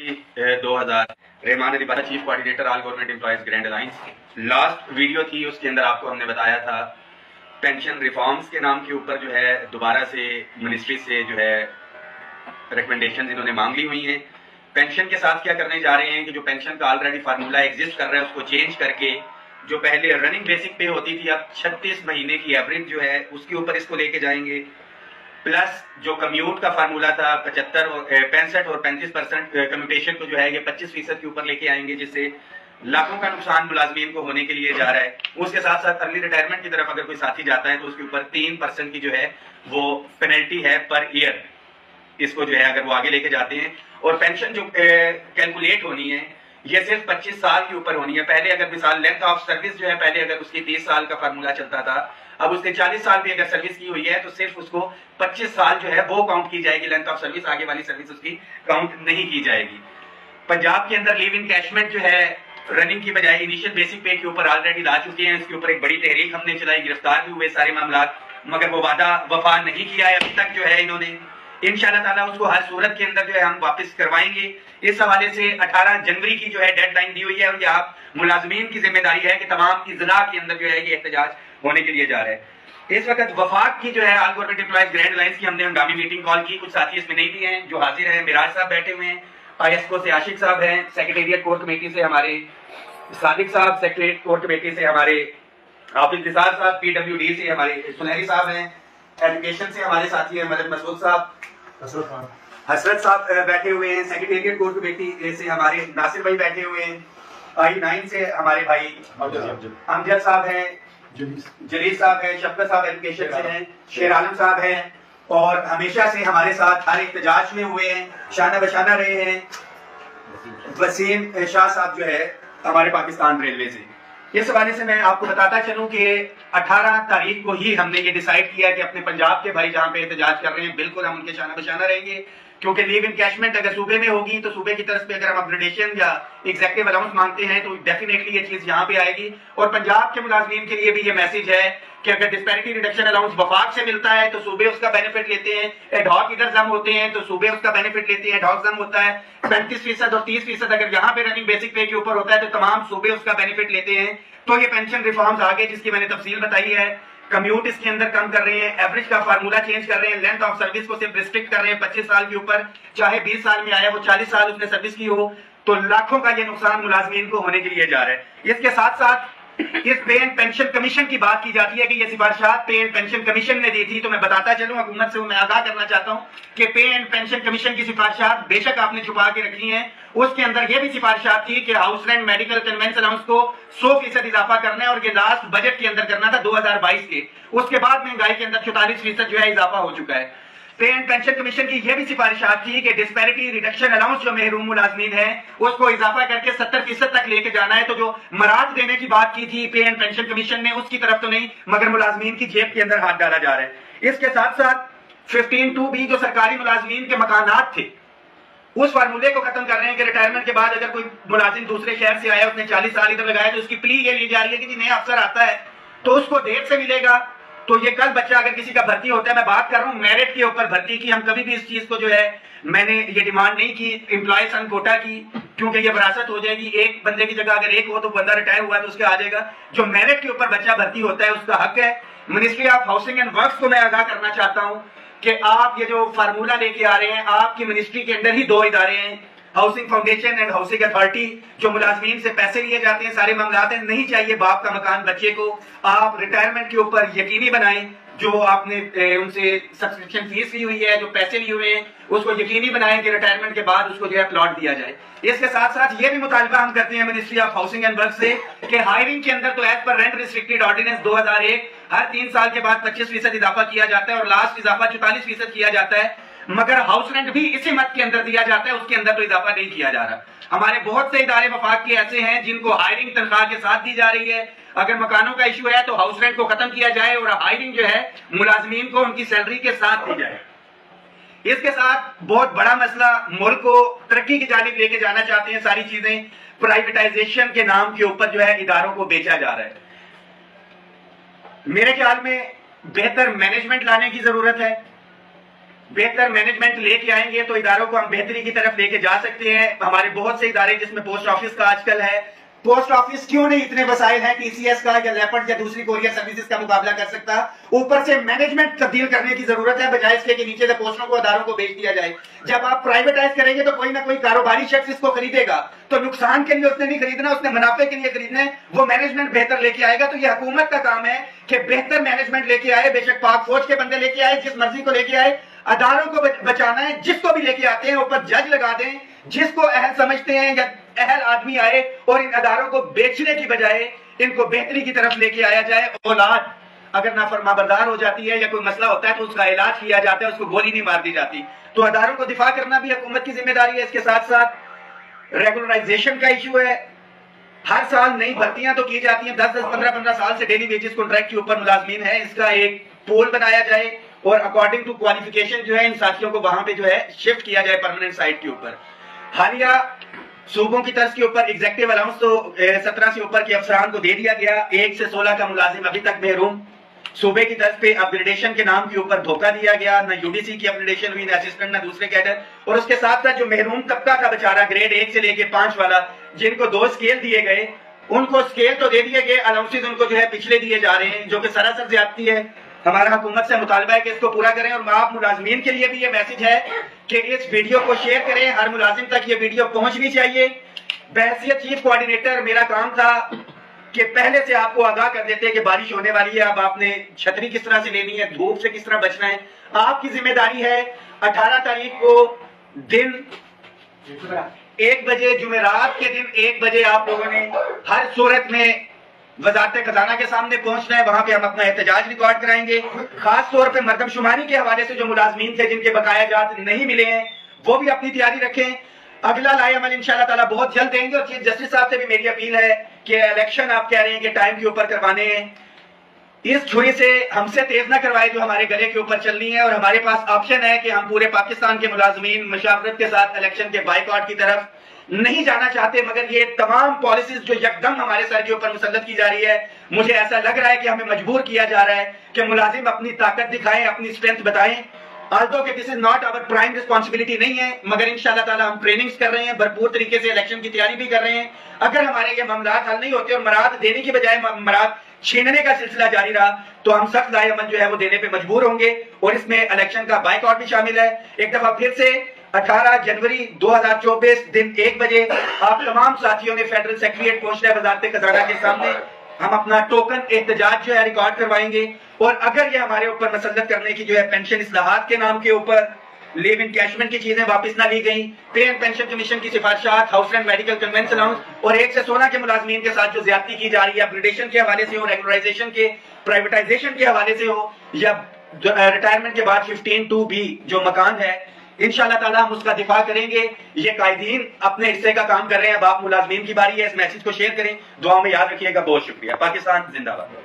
2000 Rehman Ali Bala, chief coordinator all government employees grand alliance. Last video थी, उसके अंदर आपको हमने बताया था पेंशन रिफॉर्म्स के नाम के ऊपर जो है दोबारा से मिनिस्ट्री से जो है रिकमेंडेशन इन्होंने मांग ली हुई हैं। पेंशन के साथ क्या करने जा रहे हैं कि जो पेंशन का ऑलरेडी फार्मूला एग्जिस्ट कर रहा है उसको चेंज करके जो पहले रनिंग बेसिक पे होती थी अब 36 महीने की एवरेज जो है उसके ऊपर इसको लेके जाएंगे। प्लस जो कम्यूट का फार्मूला था 65 और 35% कम्यूटेशन को जो है ये 25% के ऊपर लेके आएंगे, जिससे लाखों का नुकसान मुलाजमीन को होने के लिए जा रहा है। उसके साथ साथ अर्ली रिटायरमेंट की तरफ अगर कोई साथी जाता है तो उसके ऊपर 3% की जो है वो पेनल्टी है पर ईयर, इसको जो है अगर वो आगे लेके जाते हैं। और पेंशन जो कैलकुलेट होनी है ये सिर्फ 25 साल के ऊपर होनी है। पहले अगर मिसाल लेंथ ऑफ सर्विस जो है पहले अगर उसकी 30 साल का फार्मूला चलता था, अब उसने 40 साल भी अगर सर्विस की हुई है तो सिर्फ उसको 25 साल जो है वो काउंट की जाएगी, लेंथ ऑफ सर्विस आगे वाली सर्विस उसकी काउंट नहीं की जाएगी। पंजाब के अंदर लिव इनकैशमेंट जो है रनिंग की बजाय इनिशियल बेसिक पे के ऊपर ऑलरेडी ला चुके हैं। इसके ऊपर एक बड़ी तहरीक हमने चलाई, गिरफ्तार भी हुए सारे मामला, मगर वो वादा वफा नहीं किया है अभी तक जो है इन्होंने। इंशाअल्लाह ताला उसको हर सूरत के अंदर जो है हम वापस करवाएंगे। इस हवाले से 18 जनवरी की जो है डेडलाइन दी हुई है और ये आप मुलाजमीन की जिम्मेदारी है कि तमाम इजला के अंदर जो है ये एहतजाज होने के लिए जा रहा है। इस वक्त वफाक की जो है all government employees grand alliance की हमने हंगामी मीटिंग कॉल की। कुछ साथी इसमें नहीं भी हैं जो हाजिर हैं। मिराज साहब बैठे हुए हैं, आईएसको से आशिक साहब हैं, सेक्रेटेरिएट कोर कमेटी से हमारे सादिक साहब, सेक्रेटेरिएट कोर कमेटी से हमारे हाफिज निसार साहब, पीडब्ल्यूडी से हमारे सुनहरी साहब हैं, एजुकेशन से हमारे साथी हैं मदद मसूद साहब, हसरत साहब बैठे हुए हैं, सेक्रेटेरिएट कोर कमेटी से हमारे नासिर भाई बैठे हुए हैं, I9 से हमारे भाई अमजद साहब हैं, जलील साहब हैं, शफकत साहब एजुकेशन से हैं, शेर आलम साहब हैं और हमेशा से हमारे साथ हर एहतजाज में हुए हैं, शाना बशाना रहे हैं, वसीम शाह साहब जो है हमारे पाकिस्तान रेलवे से। इस हवाले से मैं आपको बताता चलूं कि 18 तारीख को ही हमने ये डिसाइड किया कि अपने पंजाब के भाई जहां पे एहतजाज कर रहे हैं बिल्कुल हम उनके शाना बशाना रहेंगे, क्योंकि लीव इनकैशमेंट अगर सूबे में होगी तो सूबे की तरफ से अगर हम अपग्रेडेशन या एग्जेक्टिव अलाउंस मांगते हैं तो डेफिनेटली ये चीज यहाँ पे आएगी। और पंजाब के मुलाजमीन के लिए भी ये मैसेज है कि अगर डिस्पैरिटी रिडक्शन अलाउंस वफाक से मिलता है तो सूबे उसका बेनिफिट लेते हैं, एडहॉक इधर जम होते हैं तो सूबे उसका बेनिफिट लेते हैं, एडहॉक जम होता है 35% और 30% अगर यहाँ पे रनिंग बेसिक पे के ऊपर होता है तो तमाम सूबे उसका बेनिफिट लेते हैं। तो ये पेंशन रिफॉर्म्स आगे जिसकी मैंने तफसील बताई है, कम्यूट इसके अंदर कम कर रहे हैं, एवरेज का फार्मूला चेंज कर रहे हैं, लेंथ ऑफ सर्विस को सिर्फ रिस्ट्रिक्ट कर रहे हैं 25 साल के ऊपर, चाहे 20 साल में आया वो 40 साल उसने सर्विस की हो, तो लाखों का ये नुकसान मुलाजमीन को होने के लिए जा रहा है। इसके साथ साथ इस पे एंड पेंशन कमीशन की बात की जाती है कि ये सिफारिशात पे एंड पेंशन कमीशन ने दी थी, तो मैं बताता चलूं हुकूमत से मैं आगाह करना चाहता हूं कि पे एंड पेंशन कमीशन की सिफारिशात बेशक आपने छुपा के रखी हैं, उसके अंदर ये भी सिफारिशात थी कि house rent medical convince allowance को 100% इजाफा करना है और ये लास्ट बजट के अंदर करना था 2022 के। उसके बाद महंगाई के अंदर 44% जो है इजाफा हो चुका है। पे एंड पेंशन कमीशन की यह भी सिफारिशात थी कि डिस्पैरिटी रिडक्शन अलाउंस जो महरूम मुलाजमीन है उसको इजाफा करके 70% तक लेके जाना है। तो जो मराद देने की बात की थी पे एंड पेंशन कमीशन ने उसकी तरफ तो नहीं, मगर मुलाजमीन की जेब के अंदर हाथ डाला जा रहा है। इसके साथ साथ 15(2)B जो सरकारी मुलाजमीन के मकानात थे उस फार्मूले को खत्म कर रहे हैं कि रिटायरमेंट के बाद अगर कोई मुलाजिम दूसरे शहर से आया, उसने 40 साल इधर लगाया, तो उसकी प्ली ये ली जा रही है कि जी नया अफसर आता है तो उसको देर से मिलेगा। तो ये कल बच्चा अगर किसी का भर्ती होता है, मैं बात कर रहा हूँ मेरिट के ऊपर भर्ती की, हम कभी भी इस चीज को जो है मैंने ये डिमांड नहीं की एम्प्लॉय सन कोटा की, क्योंकि ये विरासत हो जाएगी। एक बंदे की जगह अगर एक हो तो बंदा रिटायर हुआ तो उसके आ जाएगा। जो मेरिट के ऊपर बच्चा भर्ती होता है उसका हक है। Ministry of housing and works को मैं आगाह करना चाहता हूँ कि आप ये जो फार्मूला लेके आ रहे हैं, आपकी मिनिस्ट्री के अंदर ही 2 इदारे हैं, housing foundation and housing authority, जो मुलाजमीन से पैसे लिए जाते हैं, सारे मामलात हैं। नहीं चाहिए बाप का मकान बच्चे को। आप रिटायरमेंट के ऊपर यकीनी बनाएं, जो आपने उनसे सब्सक्रिप्शन फीस ली हुई है, जो पैसे लिए हुए हैं, उसको यकीनी बनाएं कि रिटायरमेंट के बाद उसको जो है प्लॉट दिया जाए। इसके साथ साथ ये भी मुतालबा हम करते हैं ministry of housing and work से कि हायरिंग के अंदर तो as per rent restricted ordinance 2001 हर 3 साल के बाद 25% इजाफा किया जाता है और लास्ट इजाफा 44% किया जाता है, मगर हाउस रेंट भी इसी मत के अंदर दिया जाता है, उसके अंदर तो इजाफा नहीं किया जा रहा। हमारे बहुत से इदारे वफाक के ऐसे हैं जिनको हायरिंग तनख्वाह के साथ दी जा रही है। अगर मकानों का इशू है तो हाउस रेंट को खत्म किया जाए और हायरिंग जो है मुलाजमीन को उनकी सैलरी के साथ दी जाए। इसके साथ बहुत बड़ा मसला, मुल्क को तरक्की की जानिब लेके जाना चाहते हैं, सारी चीजें प्राइवेटाइजेशन के नाम के ऊपर जो है इदारों को बेचा जा रहा है। मेरे ख्याल में बेहतर मैनेजमेंट लाने की जरूरत है, بہتر مینجمنٹ لے کے آئیں گے تو اداروں کو ہم بہتری کی طرف لے کے جا سکتے ہیں. ہمارے بہت سے ادارے جس میں پوسٹ آفس کا آج کل ہے, پوسٹ آفس کیوں نہیں اتنے وسائل ہیں ٹی سی ایس کا یا لیپرڈ یا دوسری کوریئر سروسز کا مقابلہ کر سکتا. اوپر سے مینجمنٹ تبدیل کرنے کی ضرورت ہے, بجائے اس کے نیچے سے پوسٹوں کو اداروں کو بیچ دیا جائے. جب آپ پرائیویٹائز کریں گے تو کوئی نہ کوئی کاروباری شخص اس کو خریدے گا, تو نقصان کے لیے اس نے نہیں خریدنا, اس نے منافع کے لیے خریدنا ہے. وہ مینجمنٹ بہتر لے کے آئے گا. تو یہ حکومت کا کام ہے کہ بہتر مینجمنٹ لے کے آئے, بے شک پاک فوج کے بندے لے کے آئے, جس مرضی کو لے کے آئے. اداروں کو بچانا ہے, جس کو بھی لے کے آتے ہیں اوپر جج لگا دیں, جس کو اہل سمجھتے ہیں یا اہل آدمی آئے, اور ان اداروں کو بیچنے کی بجائے ان کو بہتری کی طرف لے کے آیا جائے. اولاد اگر نافرما بردار ہو جاتی ہے یا کوئی مسئلہ ہوتا ہے تو اس کا علاج کیا جاتا ہے, اس کو گولی نہیں مار دی جاتی. تو اداروں کو دفاع کرنا بھی حکومت کی ذمہ داری ہے. اس کے ساتھ ساتھ ریگولرائزیشن کا ایشو ہے. ہر سال نئی بھرتیاں تو کی جاتی ہیں, 10 15 سال سے ڈیلی ویجز کانٹریکٹ کے اوپر ملازمین ہیں. اس کا ایک پول بنایا جائے اور اکارڈنگ ٹو کوالیفیکیشن جو ہے ان ساتھیوں کو وہاں پہ جو ہے شفٹ کیا جائے پرماننٹ سائٹ کے اوپر. حالیہ صوبوں کی طرز کے اوپر ایگزیکٹو الاؤنس تو 17 سے اوپر کے افسران کو دے دیا گیا. 1 سے 16 کا ملازم ابھی تک محروم. صوبے کی طرف پہ اپ گریڈیشن کے نام کے اوپر دھوکہ دیا گیا, نہ یو ڈی سی کی اپ گریڈیشن ہوئی, نہ اسسٹنٹ, نہ دوسرے کیڈر. اور اس کے ساتھ ساتھ جو محروم طبقہ کا بیچارہ گریڈ 1 سے لے کے 5 والا, جن کو 2 اسکیل دیے گئے, ان کو اسکیل تو دے دیے گئے, الاؤنسز ان کو جو ہے پچھلے دیے جا رہے ہیں, جو کہ سراسر زیادتی ہے. ہمارا حکومت سے مطالبہ ہے کہ اس کو پورا کریں. اور آپ ملازمین کے لیے بھی یہ میسج ہے کہ اس ویڈیو کو شیئر کریں, ہر ملازم تک یہ ویڈیو پہنچنی چاہیے. بحیثیت چیف کوارڈینیٹر میرا کام تھا کہ پہلے سے آپ کو آگاہ کر دیتے کہ بارش ہونے والی ہے, اب آپ نے چھتری کس طرح سے لینی ہے, دھوپ سے کس طرح بچنا ہے. آپ کی ذمہ داری ہے 18 تاریخ کو دن 1 بجے, جمعرات کے دن 1 بجے آپ لوگوں نے ہر صورت میں وزارت خزانہ کے سامنے پہنچنا ہے. وہاں پہ ہم اپنا احتجاج ریکارڈ کرائیں گے. خاص طور پہ مردم شماری کے حوالے سے جو ملازمین تھے جن کے بقایا جات نہیں ملے ہیں, وہ بھی اپنی تیاری رکھیں. اگلا لائے عمل انشاءاللہ تعالیٰ بہت جلد دیں گے. اور چیف جسٹس صاحب سے بھی میری اپیل ہے کہ الیکشن آپ کہہ رہے ہیں کہ ٹائم کے اوپر کروانے ہیں, اس چھری سے ہم سے تیز نہ کروائے جو ہمارے گلے کے اوپر چلنی ہے. اور ہمارے پاس آپشن ہے کہ ہم پورے پاکستان کے ملازمین مشاورت کے ساتھ الیکشن کے بائیکاٹ کی طرف نہیں جانا چاہتے, مگر یہ تمام پالیسیز جو یکدم ہمارے سر کے اوپر مسلط کی جا رہی ہے, مجھے ایسا لگ رہا ہے کہ ہمیں مجبور کیا جا رہا ہے کہ ملازم اپنی طاقت دکھائیں, اپنی اسٹرینتھ بتائیں. although کہ this is not our prime responsibility نہیں ہے, مگر انشاءاللہ تعالی ہم ٹریننگز کر رہے ہیں, بھرپور طریقے سے الیکشن کی تیاری بھی کر رہے ہیں. اگر ہمارے یہ معاملات حل نہیں ہوتے اور مراد دینے کی بجائے مراد چھیننے کا سلسلہ جاری رہا تو ہم سخت لائے عمل جو ہے وہ دینے پہ مجبور ہوں گے. اور اس میں الیکشن کا بائیکاٹ بھی شامل ہے. ایک دفعہ پھر سے 18 جنوری 2024 دن 1 بجے آپ تمام ساتھیوں نے فیڈرل سیکریٹریٹ پہنچنا ہے وزارت خزانہ کے سامنے. ہم اپنا ٹوکن احتجاج جو ہے ریکارڈ کروائیں گے. اور اگر یہ ہمارے اوپر مسلط کرنے کی جو ہے پینشن اصلاحات کے نام کے اوپر لیو ان کیشمنٹ کی چیزیں واپس نہ لی گئیں, پے اینڈ پینشن کمیشن کی سفارشات, house rent medical conveyance allowance, اور 1 سے 16 کے ملازمین کے ساتھ جو زیادتی کی جا رہی ہے اپگریڈیشن کے حوالے سے ہو, ریگولرائزیشن کے, پرائیویٹائزیشن کے حوالے سے ہو, یا ریٹائرمنٹ کے بعد 15(2)(b) جو مکان ہے, انشاءاللہ تعالیٰ ہم اس کا دفاع کریں گے. یہ قائدین اپنے حصے کا کام کر رہے ہیں, اب آپ ملازمین کی باری ہے. اس میسج کو شیئر کریں, دعاؤں میں یاد رکھیے گا. بہت شکریہ. پاکستان زندہ باد.